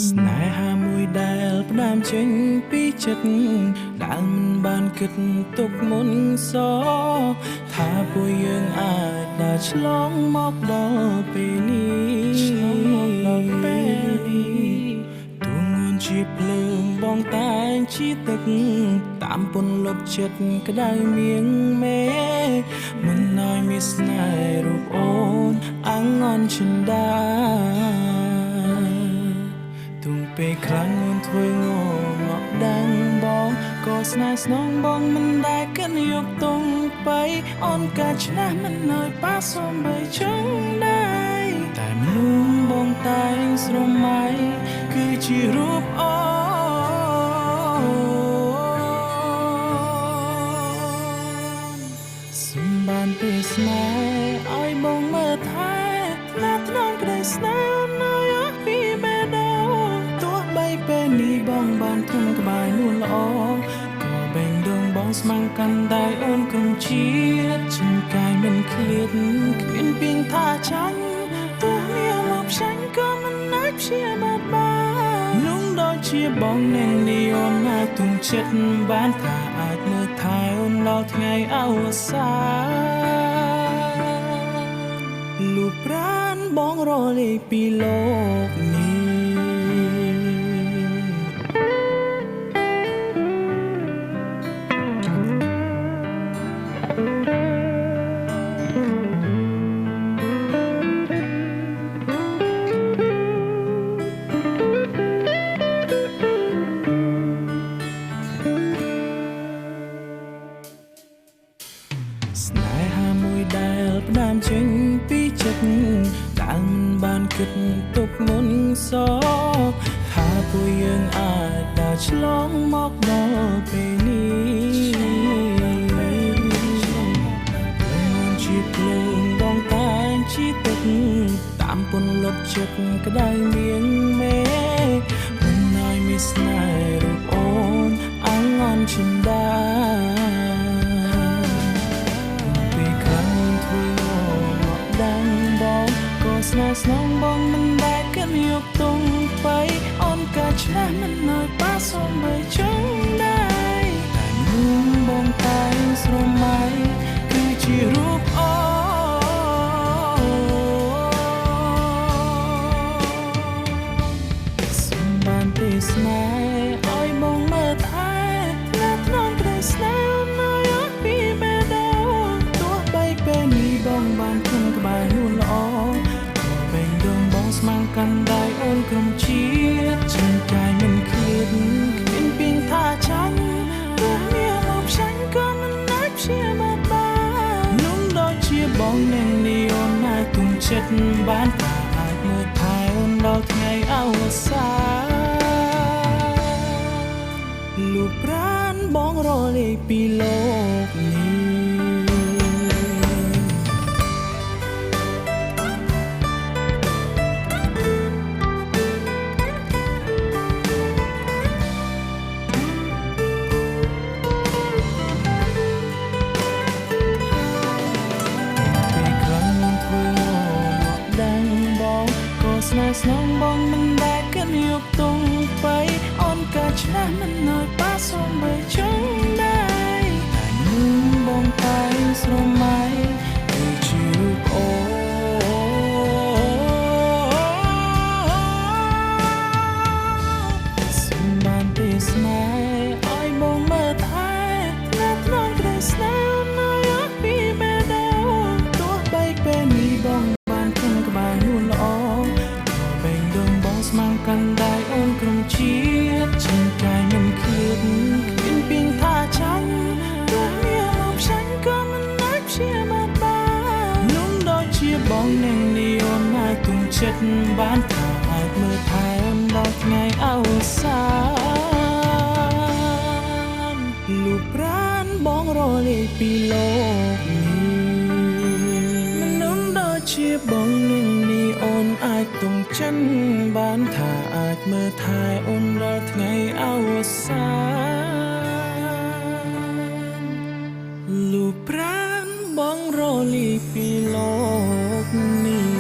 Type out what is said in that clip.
ស្នេហាមួយដែលផ្ដើមចេញពីចិត្តដែលមិនបានគិតទុកមុនសថាពួកយើងអាចដើរឆ្លងមកដល់ពេលនេះទូងួនជាភ្លើងបងតែងជាទឹកតាមពន្លត់ចិត្តក្តៅមៀងមេមិនឲ្យមានស្នេហ៍រូបអូនអាងអន់ចិនដាទុំពេលខ្លាំងអូនធ្វើងមកដឹងបងក៏ស្នេហ៍ស្នងបងមិនដែលគិតយកទុំបីអូនកាឆ្នះមិនឲ្យប៉ាសូមបីចង់ដែរតែមនុស្សបងតែងស្រមៃគឺជារូបអូនសម្បានពេលស្នេហ៍ឲ្យបងមើលថែថ្នាក់ថ្នមក្តីស្នេហ៍អូនឲ្យពីបេះដូងទោះបីពេលនេះបងបានធំក្បាលនួនល្អក៏បេងដូងបងស្មាំងកាន់តែអូនគំជាតិជំកាយមិនឃ្លាតគ្មានពីងថាចាញ់ទោះមានមកផ្សាញ់ក៏មិនអាចព្យាបាទបានนุ่งដូចជាបងនឹងនេះអូនអាចទុំចិត្តបានថាអាចមើលថែអូនដល់ថ្ងៃអវសានលូប្រានបងរលាយពីលោកនេះស្នេហាមួយដែលផ្ដើមចេញពីចិត្តដែលមិនបានគិតទុកមុនសថាពួកយើងអាចដើរឆ្លងមកដល់ពេលនេះមិនជាភ្លើងដងតែជាទឹកតាមពន្លត់ចិត្តក្តៅមៀងមេមិនឲ្យមានស្នេហ៍រូបអូនអាងអន់ចិនដាស្នេហ៍ស្នងបងមិនដែលគិតយកទុំបីអូនកាឆ្នះមិនឲ្យប៉ាសូមបីចង់ដែរតែមុំបងតែងស្រមៃគឺជារូបអូសម្បានពេលស្នេហ៍ឲ្យបងមើលថែថ្នាក់ថ្នមក្តីស្នេហ៍អូនឲ្យពីបេះដូងទោះបីពេលនេះបងបានធំក្បាលនួនល្អបេងដូងបងស្មាំងកាន់ដៃអូនក្រុមជាតិជំកាយមិនឃ្លាតគ្មានពីងថាចាញ់ទោះមានមកផ្សាញ់ក៏មិនអាចព្យាបាទបានนุ่งដូចជាបងនឹងនេះអូនអាចទុំចិត្តបានថាអាចមើលថែអូនដល់ថ្ងៃអវសានលូប្រានបងរលាយពីលោកនេះស្នេហ៍ស្នងបងមិនដែលគិតយកទុំបីអូនកាឆ្នះមិនឲ្យប៉ាសូមបីចង់ដែរតែមុំបងតែងស្រមៃគឺជារូបអូសម្បានពេលស្នេហ៍ឲ្យបងមើលថែថ្នាក់ថ្នមក្តីស្នេហ៍អូនឲ្យពីបេះដូងទោះបីពេលនេះបងបានធំក្បាលនួនល្អបេងដូងបងស្មាំងកាន់ដៃអូនក្រុមជាតិជំកាយមិនឃ្លាតគ្មានពីងថាចាញ់ទោះមានមកផ្សាញ់ក៏មិនអាចព្យាបាទបានนุ่งដូចជាបងនឹងនេះអូនអាចទុំចិត្តបានថាអាចមើលថែអូនដល់ថ្ងៃអវសានលូប្រានបងរលាយពីលោកនេះដូចជាបងនឹងនេះអូនអាចទុំចិនបានថាអាចមើលថែអូនដល់ថ្ងៃអវសានលូប្រានបងរលាយពីលោកនេះ